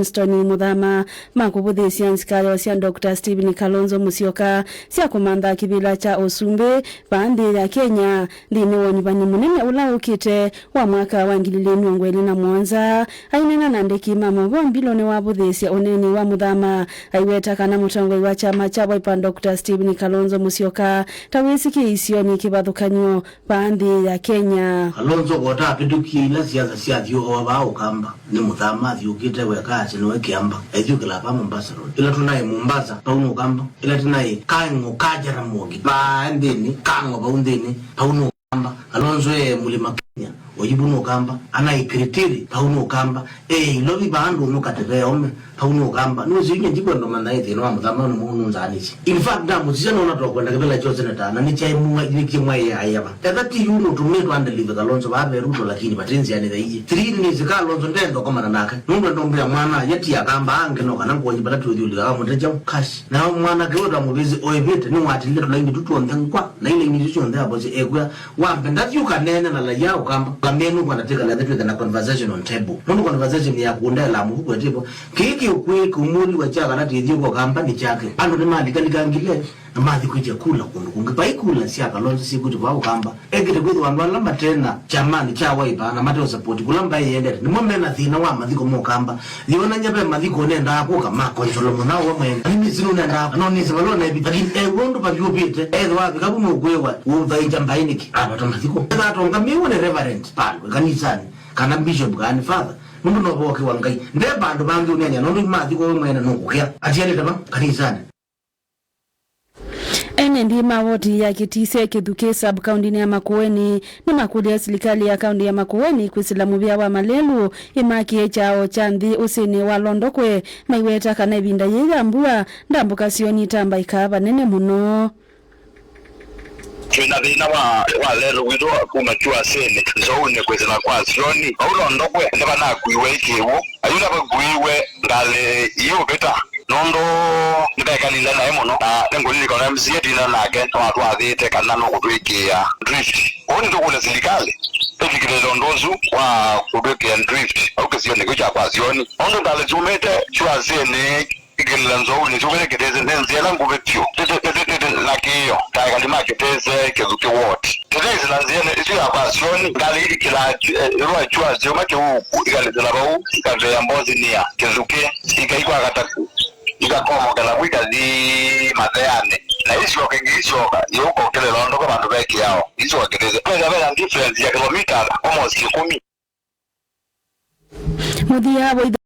Stoni Muthama makubuthi siansikari cia Dr. Stephen Kalonzo Musyoka cia kumantha kibila cha Osumbe bandi ya Kenya thini wonibani munene ula ukite wa mwaka wa 2027 ainena na ndeki mama bombilone wa buthi cia uneni wa Muthama aiweta kana mutongoi wa chama cha Wiper Dr. Stephen Kalonzo Musyoka tawisiki isioni kibathukanyo bandi ya Kenya. Kalonzo gota piduki ila siasa cia thio oba ukamba ni Muthama thiukite weka chino kiamba ethukila pa Mombasa road ila tunaye Mombasa pauno kamba ila tunaye kango kajara mogi ba ndeni kango ba undeni pauno kamba Kalonzo mulima Kenya oyibuno kamba anaipiritiri pauno kamba lobi bandu nokatebe ome pauno kamba nozinye njiko ndo manaye thino wa Muthama no munu nzanisi in fact damu zisana ona tokwenda kebela chose netana ni chai munga ikimwe ayaba that you know to me to underlive Kalonzo ba beruto lakini batenzi yani dhaije 3 ni Kalonzo ndendo kama nanaka ndo ndombe ya mwana yeti yakamba ange no kana ngo nyibala tu yuli ga muteja cash na mwana geoda mubizi oyebete ni wati leto laini tutu ndangwa na ile ni tutu ndaba boze egwa wambe ndathi ukanene na la yao kamba kamenu kwa nateka la that na conversation on table ndo conversation ya kuondela muhuko table kiki ukwe kumuli wa chaka na tizi kwa kamba ni chake ando ni mali kalikangile na madhi kuja kula kundu kungipa ikula siya Kalonzo siku tu wao kamba egite kwetu wanwala matena chamani cha Wiper na mateo support kulamba yende ni mweme na thina wa madhiko mo kamba liona nyabe madhiko nenda ako kama konjolo mnao wa mwene mimi sinu nenda no ni sebalo na ebi lakini wondo pa yupite wa bikabu mo kwewa udhaija mbainiki abato madhiko atonga miwe ne reverend palo kanisani kana bishop kana father mundu no boke wangai nde bandu bangi unyanya no madhiko mwene no kukia atiende tama kanisani. Ndi mawoti ya kitise kithuke sub county ya Makueni ni makuli ya serikali ya county ya Makueni kwisilamu bya wa malelu imaki chao chandi usini wa Londokwe maiweta kana ibinda yigambua ndambuka sioni tamba ikaba nene muno. Twina thina wa lelo witwa kumachua sene zoune kwezela kwa sioni Londokwe ndaba na kuiwe ikiwo ayuna baguiwe ngale iyo beta nondo ndekaniza naye muno na ngolili kona msiye dina nake watu athite kana no kutwikia drift oni tukule serikali efikire londozu wa kutwikia drift au kesioni kuja kwa sioni ondo ndale tumete chua sene ikilanzo ni tumete keteze nzela ngubetyo lakiyo takalima keteze kezuke what keteze lanzene isi ya kwa sioni ngale ili kila ruwa chua zio make huu ikalezela bau ikave ya mbozi niya kezuke ikaikwa kataku ikakomo kala wika di matayane na hizo kengisho yuko kile Londoko bantu beki yao hizo wakiteze kwa sababu difference ya kilomita almost 10 Mudia